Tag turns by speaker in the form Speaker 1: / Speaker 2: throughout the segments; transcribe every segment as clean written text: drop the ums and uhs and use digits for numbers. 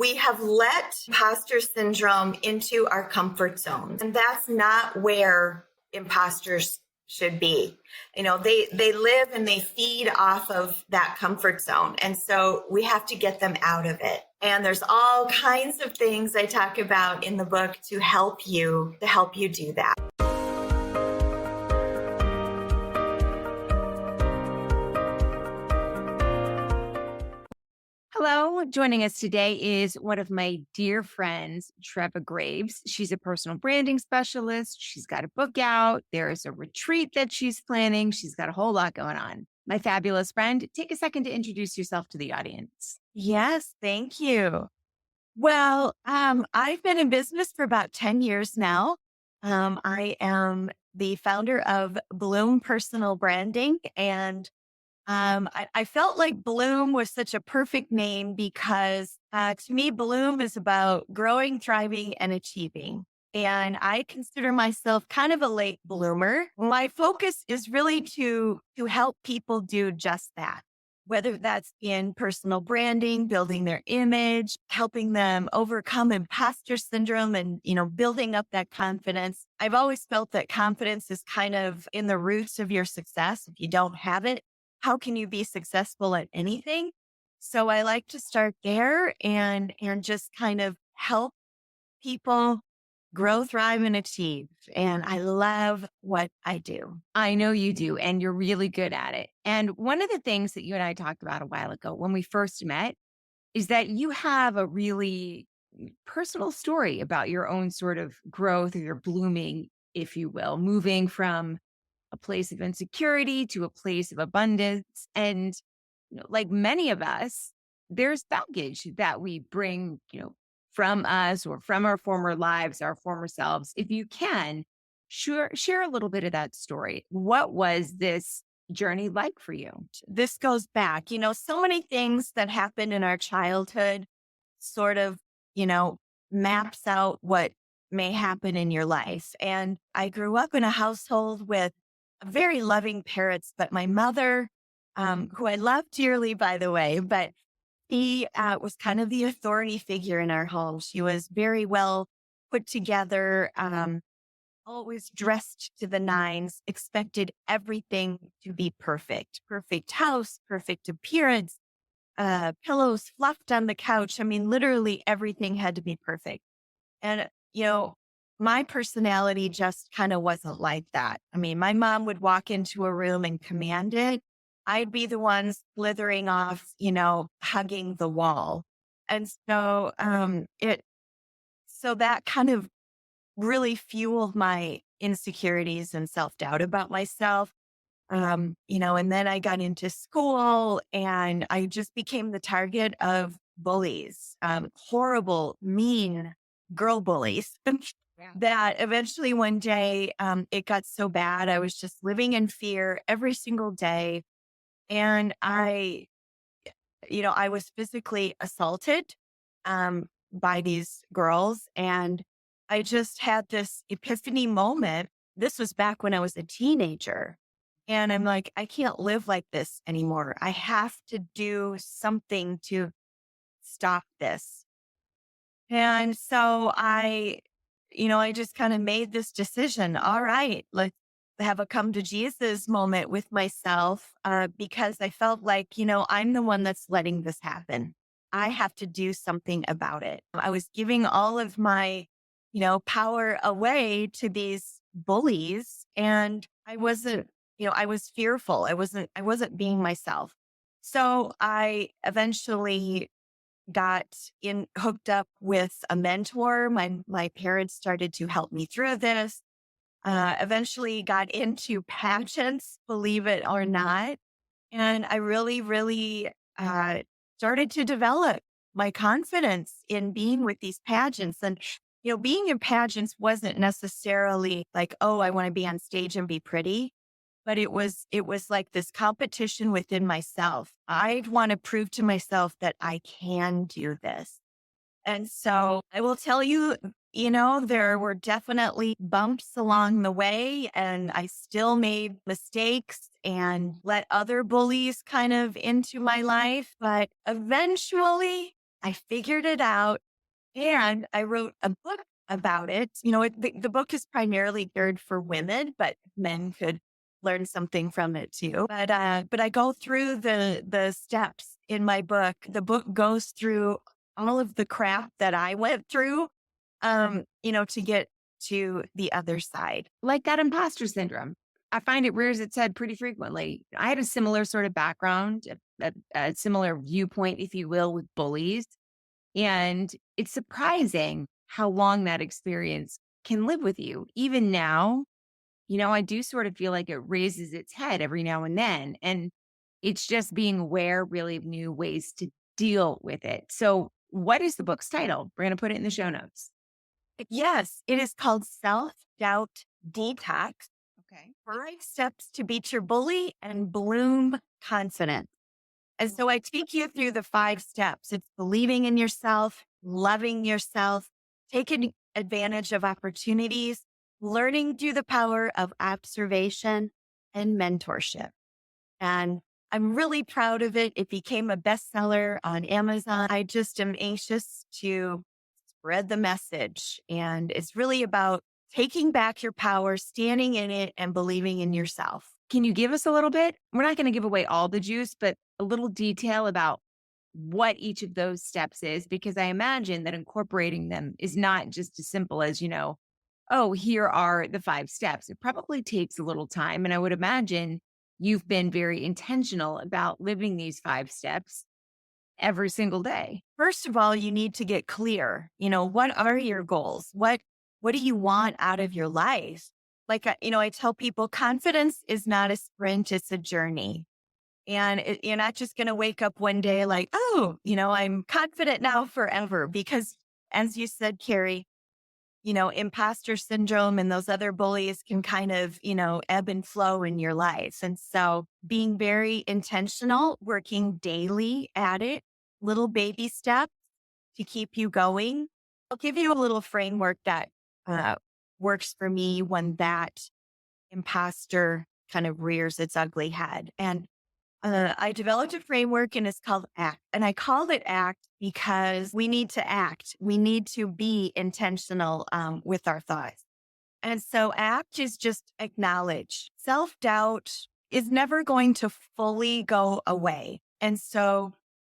Speaker 1: we have let imposter syndrome into our comfort zones, and that's not where imposters should be. They live and they feed off of that comfort zone. And so we have to get them out of it. And there's all kinds of things I talk about in the book to help you do that.
Speaker 2: Hello, joining us today is one of my dear friends, Treva Graves. She's a personal branding specialist. She's got a book out. There's a retreat that she's planning. She's got a whole lot going on. My fabulous friend, take a second to introduce yourself to the audience.
Speaker 3: Yes, thank you. Well, I've been in business for about 10 years now. I am the founder of Bloom Personal Branding, and I felt like Bloom was such a perfect name because to me, Bloom is about growing, thriving, and achieving. And I consider myself kind of a late bloomer. My focus is really to help people do just that, whether that's in personal branding, building their image, helping them overcome imposter syndrome and, building up that confidence. I've always felt that confidence is kind of in the roots of your success. If you don't have it, how can you be successful at anything? So I like to start there and just kind of help people grow, thrive, and achieve. And I love what I do.
Speaker 2: I know you do, and you're really good at it. And one of the things that you and I talked about a while ago when we first met is that you have a really personal story about your own sort of growth or your blooming, if you will, moving from a place of insecurity to a place of abundance. And like many of us, there's baggage that we bring, from us or from our former lives, our former selves. If you can, share a little bit of that story. What was this journey like for you?
Speaker 3: This goes back, so many things that happened in our childhood sort of, maps out what may happen in your life. And I grew up in a household with very loving parents, but my mother, who I love dearly, by the way, but he was kind of the authority figure in our home. She was very well put together, always dressed to the nines, expected everything to be perfect. Perfect house, perfect appearance, pillows fluffed on the couch. I mean, literally everything had to be perfect. And, my personality just kind of wasn't like that. I mean, my mom would walk into a room and command it. I'd be the one slithering off, hugging the wall. And so so that kind of really fueled my insecurities and self-doubt about myself. And then I got into school and I just became the target of bullies, horrible, mean girl bullies. That eventually one day, it got so bad. I was just living in fear every single day. And I was physically assaulted, by these girls. And I just had this epiphany moment. This was back when I was a teenager. And I'm like, I can't live like this anymore. I have to do something to stop this. And so I just kind of made this decision. All right, let's have a come to Jesus moment with myself, because I felt like, I'm the one that's letting this happen. I have to do something about it. I was giving all of my, power away to these bullies, and I wasn't, I was fearful. I wasn't being myself. So I eventually got hooked up with a mentor. My parents started to help me through this. Eventually got into pageants, believe it or not. And I really, really started to develop my confidence in being with these pageants. And, being in pageants wasn't necessarily like, oh, I want to be on stage and be pretty. But it was like this competition within myself. I want to prove to myself that I can do this. And so I will tell you, there were definitely bumps along the way, and I still made mistakes and let other bullies kind of into my life. But eventually I figured it out and I wrote a book about it. The book is primarily geared for women, but men could learn something from it too. But I go through the steps in my book. The book goes through all of the crap that I went through, to get to the other side.
Speaker 2: Like that imposter syndrome. I find it rears its head pretty frequently. I had a similar sort of background, a similar viewpoint, if you will, with bullies. And it's surprising how long that experience can live with you. Even now, I do sort of feel like it raises its head every now and then. And it's just being aware really of new ways to deal with it. So, what is the book's title? We're going to put it in the show notes.
Speaker 3: Yes, it is called Self Doubt Detox.
Speaker 2: Okay.
Speaker 3: 5 steps to beat your bully and bloom confidence. And so I take you through the 5 steps. It's believing in yourself, loving yourself, taking advantage of opportunities, learning through the power of observation and mentorship. And I'm really proud of it. It became a bestseller on Amazon. I just am anxious to spread the message. And it's really about taking back your power, standing in it, and believing in yourself.
Speaker 2: Can you give us a little bit? We're not going to give away all the juice, but a little detail about what each of those steps is, because I imagine that incorporating them is not just as simple as, oh, here are the 5 steps. It probably takes a little time. And I would imagine you've been very intentional about living these 5 steps every single day.
Speaker 3: First of all, you need to get clear. What are your goals? What do you want out of your life? Like, I tell people confidence is not a sprint, it's a journey. And you're not just going to wake up one day like, oh, I'm confident now forever. Because as you said, Carrie, imposter syndrome and those other bullies can kind of, ebb and flow in your life. And so being very intentional, working daily at it, little baby steps to keep you going. I'll give you a little framework that works for me when that imposter kind of rears its ugly head. And I developed a framework and it's called ACT. And I called it ACT because we need to act. We need to be intentional with our thoughts. And so ACT is just acknowledge. Self-doubt is never going to fully go away. And so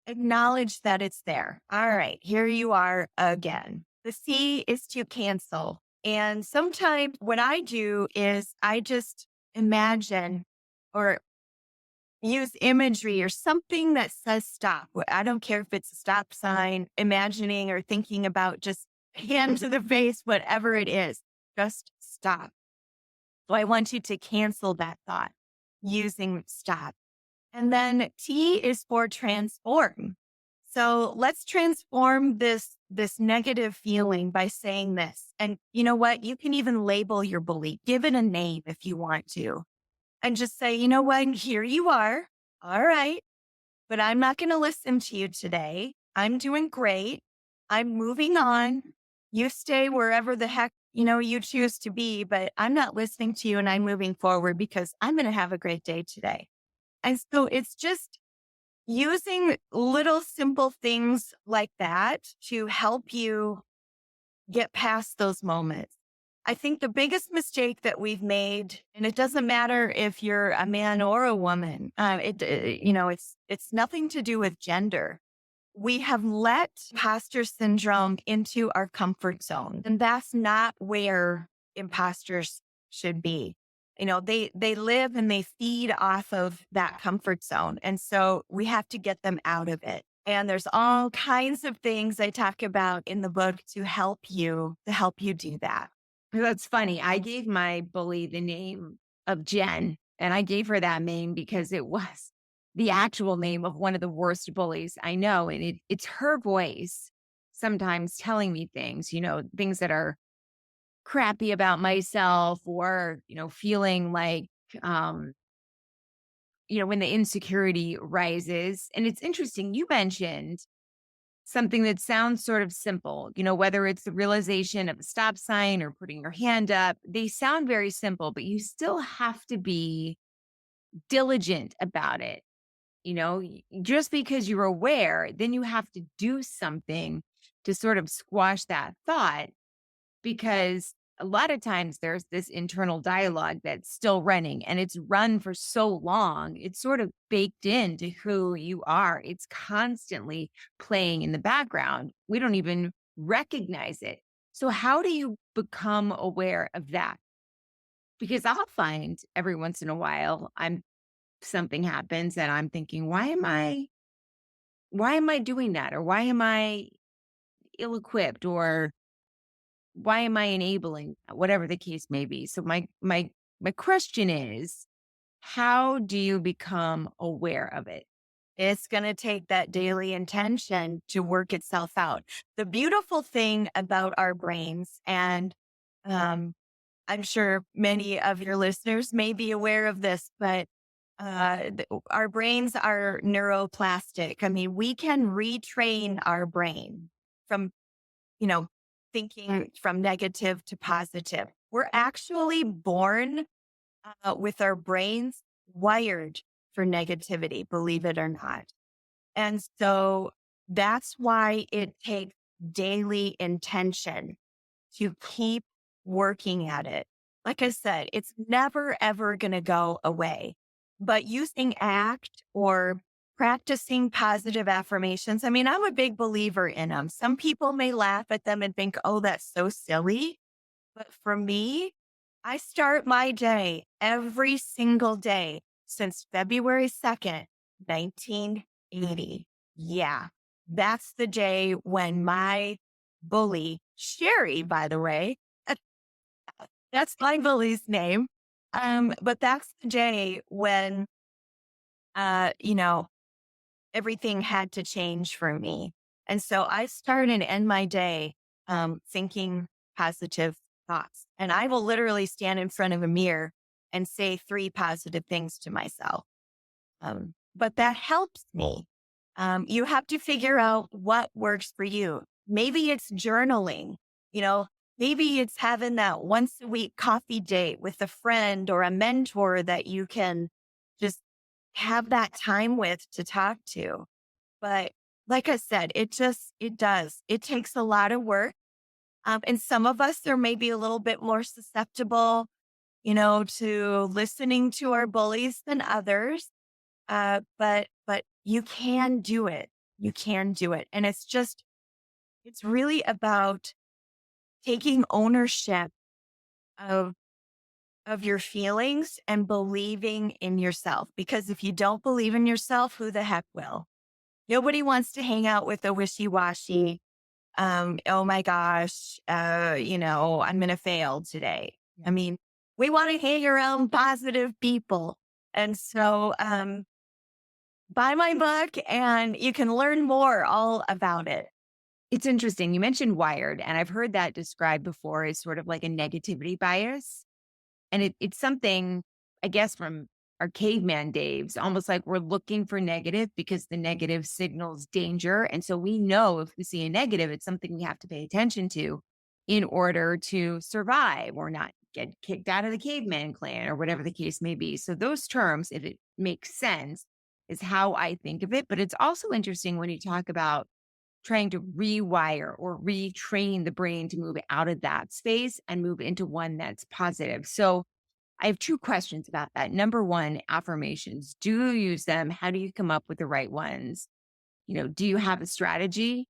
Speaker 3: acknowledge that it's there. All right, here you are again. The C is to cancel. And sometimes what I do is I just imagine or use imagery or something that says stop. I don't care if it's a stop sign, imagining or thinking about, just hand to the face, whatever it is, just stop. So I want you to cancel that thought using stop. And then T is for transform. So let's transform this negative feeling by saying this. And you know what? You can even label your belief, give it a name if you want to. And just say, you know what, here you are. All right. But I'm not going to listen to you today. I'm doing great. I'm moving on. You stay wherever the heck, you choose to be, but I'm not listening to you and I'm moving forward because I'm going to have a great day today. And so it's just using little simple things like that to help you get past those moments. I think the biggest mistake that we've made, and it doesn't matter if you're a man or a woman, it's nothing to do with gender. We have let imposter syndrome into our comfort zone, and that's not where imposters should be. They live and they feed off of that comfort zone, and so we have to get them out of it. And there's all kinds of things I talk about in the book to help you do that.
Speaker 2: That's funny. I gave my bully the name of Jen, and I gave her that name because it was the actual name of one of the worst bullies I know. And it's her voice sometimes telling me things, things that are crappy about myself or, feeling like, when the insecurity rises. And it's interesting. You mentioned something that sounds sort of simple, whether it's the realization of a stop sign or putting your hand up, they sound very simple, but you still have to be diligent about it. Just because you're aware, then you have to do something to sort of squash that thought, because a lot of times there's this internal dialogue that's still running and it's run for so long. It's sort of baked into who you are. It's constantly playing in the background. We don't even recognize it. So, how do you become aware of that? Because I'll find every once in a while something happens and I'm thinking, why am I doing that? Or why am I ill equipped? Or why am I enabling, whatever the case may be? So my question is, how do you become aware of it?
Speaker 3: It's going to take that daily intention to work itself out. The beautiful thing about our brains, and um, I'm sure many of your listeners may be aware of this, but our brains are neuroplastic. I mean, we can retrain our brain from, you know, thinking from negative to positive. We're actually born with our brains wired for negativity, believe it or not. And so that's why it takes daily intention to keep working at it. Like I said, it's never, ever going to go away. But using ACT or practicing positive affirmations, I mean, I'm a big believer in them. Some people may laugh at them and think, oh, that's so silly. But for me, I start my day every single day since February 2nd, 1980. Yeah, that's the day when my bully, Sherry, by the way, that's my bully's name. But that's the day when, you know, everything had to change for me. And so I start and end my day thinking positive thoughts. And I will literally stand in front of a mirror and say 3 positive things to myself. But that helps me. You have to figure out what works for you. Maybe it's journaling, you know, maybe it's having that once a week coffee date with a friend or a mentor that you can just have that time with to talk to. But like I said, it does. It takes a lot of work. And some of us are maybe a little bit more susceptible, to listening to our bullies than others. But you can do it. You can do it. And it's really about taking ownership of your feelings and believing in yourself. Because if you don't believe in yourself, who the heck will? Nobody wants to hang out with a wishy-washy, oh my gosh, I'm going to fail today. I mean, we want to hang around positive people. And so, buy my book and you can learn more all about it.
Speaker 2: It's interesting. You mentioned wired, and I've heard that described before as sort of like a negativity bias. And it's something, I guess, from our caveman days, almost like we're looking for negative because the negative signals danger. And so we know if we see a negative, it's something we have to pay attention to in order to survive or not get kicked out of the caveman clan or whatever the case may be. So those terms, if it makes sense, is how I think of it. But it's also interesting when you talk about trying to rewire or retrain the brain to move out of that space and move into one that's positive. So I have 2 questions about that. Number 1, affirmations. Do you use them? How do you come up with the right ones? Do you have a strategy?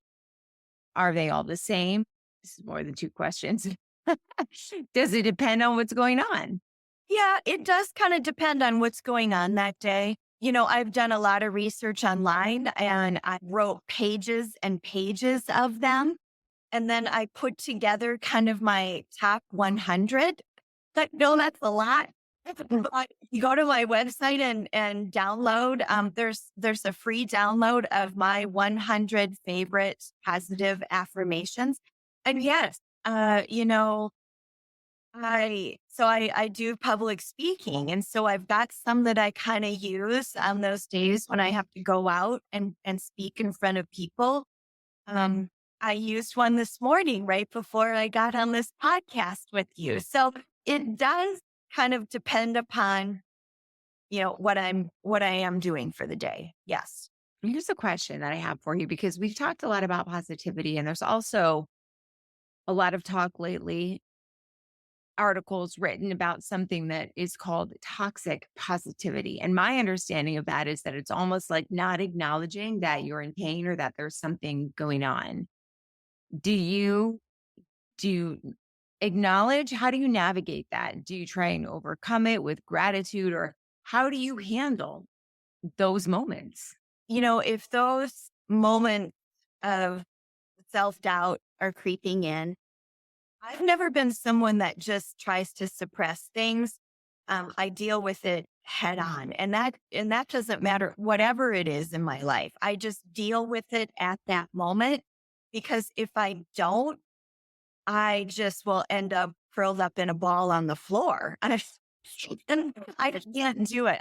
Speaker 2: Are they all the same? This is more than 2 questions. Does it depend on what's going on?
Speaker 3: Yeah, it does kind of depend on what's going on that day. I've done a lot of research online and I wrote pages and pages of them. And then I put together kind of my top 100. But no, that's a lot. But you go to my website and download. There's a free download of my 100 favorite positive affirmations. And yes, I do public speaking. And so I've got some that I kind of use on those days when I have to go out and speak in front of people. I used one this morning right before I got on this podcast with you. So it does kind of depend upon what I am doing for the day. Yes.
Speaker 2: Here's a question that I have for you because we've talked a lot about positivity, and there's also a lot of talk lately, articles written about something that is called toxic positivity. And my understanding of that is that it's almost like not acknowledging that you're in pain or that there's something going on. Do you do you acknowledge? How do you navigate that? Do you try and overcome it with gratitude, or how do you handle those moments?
Speaker 3: If those moments of self-doubt are creeping in, I've never been someone that just tries to suppress things. I deal with it head on, and that doesn't matter whatever it is in my life. I just deal with it at that moment, because if I don't, I just will end up curled up in a ball on the floor. And I just can't do it.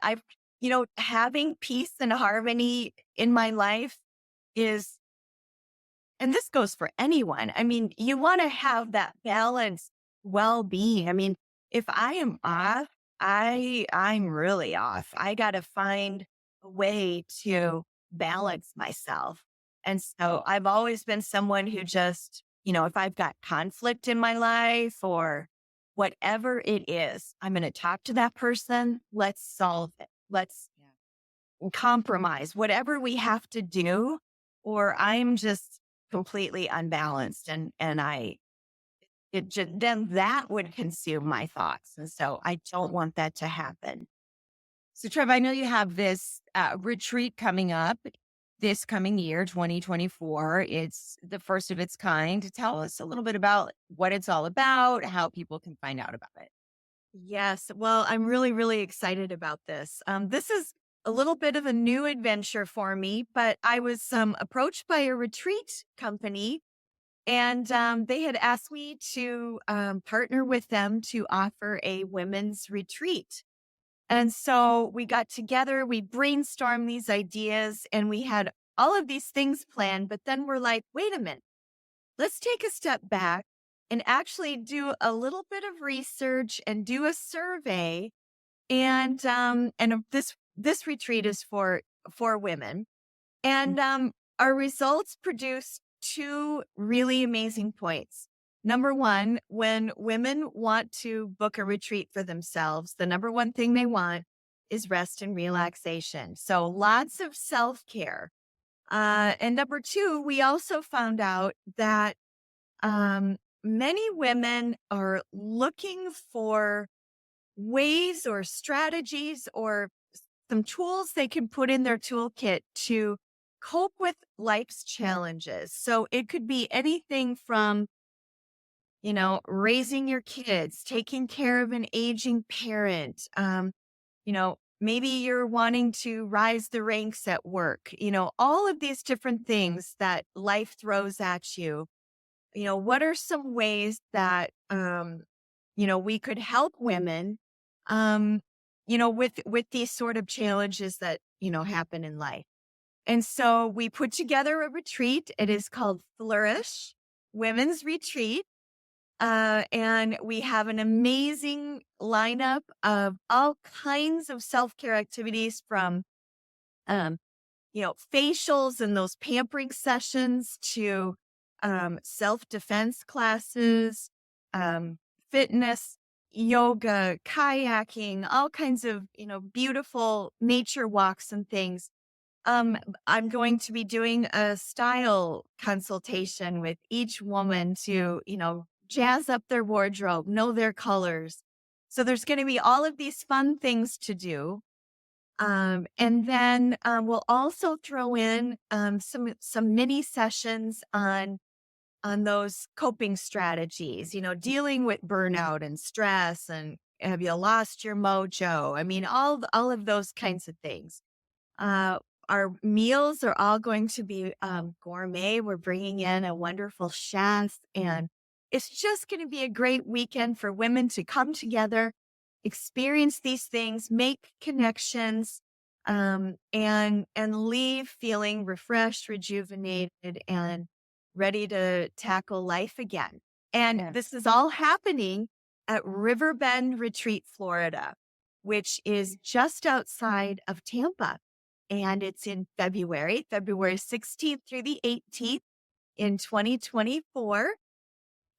Speaker 3: Having peace and harmony in my life is, and this goes for anyone. I mean, you want to have that balanced well-being. I mean, if I am off, I'm really off. I got to find a way to balance myself. And so I've always been someone who just, if I've got conflict in my life or whatever it is, I'm going to talk to that person. Let's solve it. Let's compromise, whatever we have to do, or I'm just completely unbalanced, and then that would consume my thoughts. And so I don't want that to happen.
Speaker 2: So, Trev, I know you have this retreat coming up this coming year, 2024. It's the first of its kind. Tell us a little bit about what it's all about, how people can find out about it.
Speaker 3: Yes. Well, I'm really, really excited about this. This is a little bit of a new adventure for me, but I was approached by a retreat company, and they had asked me to partner with them to offer a women's retreat. And so we got together, we brainstormed these ideas, and we had all of these things planned. But then we're like, wait a minute, let's take a step back and actually do a little bit of research and do a survey. And this retreat is for women. And our results produced two really amazing points. Number one, when women want to book a retreat for themselves, the number one thing they want is rest and relaxation. So lots of self-care. And number two, we also found out that many women are looking for ways or strategies or some tools they can put in their toolkit to cope with life's challenges. So it could be anything from, raising your kids, taking care of an aging parent. Maybe you're wanting to rise the ranks at work, all of these different things that life throws at you. What are some ways that, we could help women, with these sort of challenges that, happen in life. And so we put together a retreat. It is called Flourish Women's Retreat. And we have an amazing lineup of all kinds of self-care activities, from, facials and those pampering sessions to self-defense classes, fitness, yoga, kayaking, all kinds of, beautiful nature walks and things. I'm going to be doing a style consultation with each woman to, jazz up their wardrobe, know their colors. So there's going to be all of these fun things to do. And then we'll also throw in some mini sessions on those coping strategies, dealing with burnout and stress, and have you lost your mojo? I mean, all of those kinds of things. Our meals are all going to be gourmet. We're bringing in a wonderful chef, and it's just going to be a great weekend for women to come together, experience these things, make connections, and leave feeling refreshed, rejuvenated, and ready to tackle life again. And
Speaker 2: Yeah.
Speaker 3: this is all happening at Riverbend Retreat, Florida. which is just outside of Tampa. And it's in February 16th through the 18th in 2024.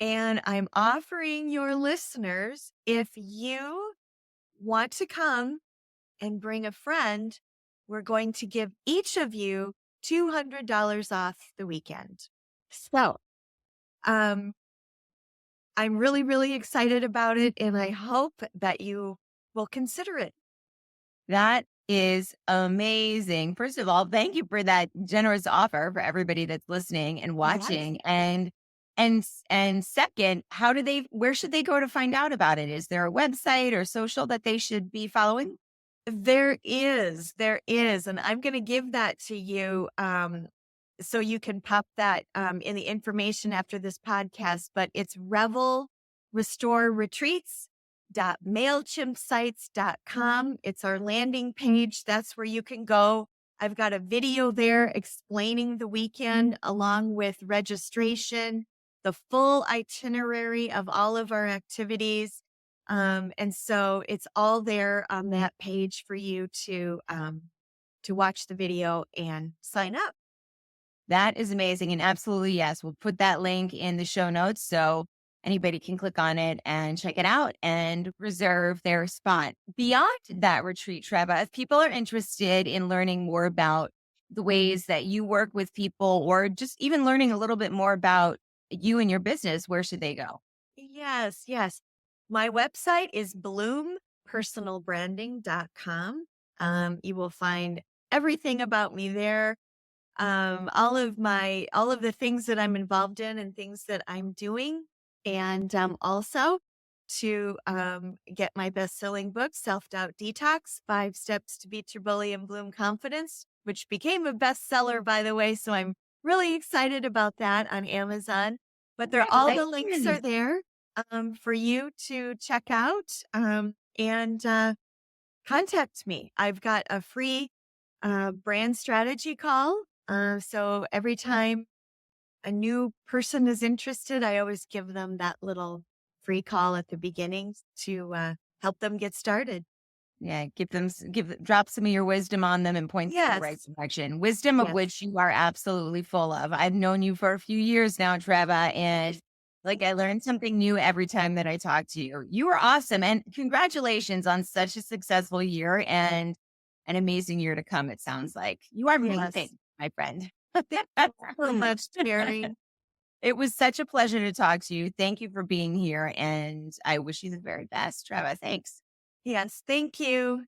Speaker 3: And I'm offering your listeners, if you want to come and bring a friend, we're going to give each of you $200 off the weekend. So, I'm really, really excited about it, and I hope that you will consider it.
Speaker 2: That is amazing. First of all, thank you for that generous offer for everybody that's listening and watching. And second, where should they go to find out about it? Is there a website or social that they should be following?
Speaker 3: There is, and I'm going to give that to you so you can pop that in the information after this podcast. But it's revelrestoreretreats.mailchimpsites.com. It's our landing page. That's where you can go. I've got a video there explaining the weekend along with registration, the full itinerary of all of our activities. And so it's all there on that page for you to watch the video and sign up.
Speaker 2: That is amazing. And absolutely, yes, we'll put that link in the show notes so anybody can click on it and check it out and reserve their spot. Beyond that retreat, Treva, if people are interested in learning more about the ways that you work with people or just even learning a little bit more about you and your business, where should they go?
Speaker 3: Yes. My website is bloompersonalbranding.com. You will find everything about me there. All of the things that I'm involved in and things that I'm doing. And also to get my best-selling book, Self-Doubt Detox, 5 Steps to Beat Your Bully and Bloom Confidence, which became a bestseller, by the way. So I'm really excited about that on Amazon. But all the links are there for you to check out and contact me. I've got a free brand strategy call. So every time a new person is interested, I always give them that little free call at the beginning to help them get started.
Speaker 2: Yeah, drop some of your wisdom on them and point them in the right direction. Wisdom of which you are absolutely full of. I've known you for a few years now, Treva, and I learned something new every time that I talk to you. You are awesome, and congratulations on such a successful year and an amazing year to come. It sounds like you are amazing, my friend.
Speaker 3: So much, Terry.
Speaker 2: It was such a pleasure to talk to you. Thank you for being here, and I wish you the very best, Treva. Thanks.
Speaker 3: Yes, thank you.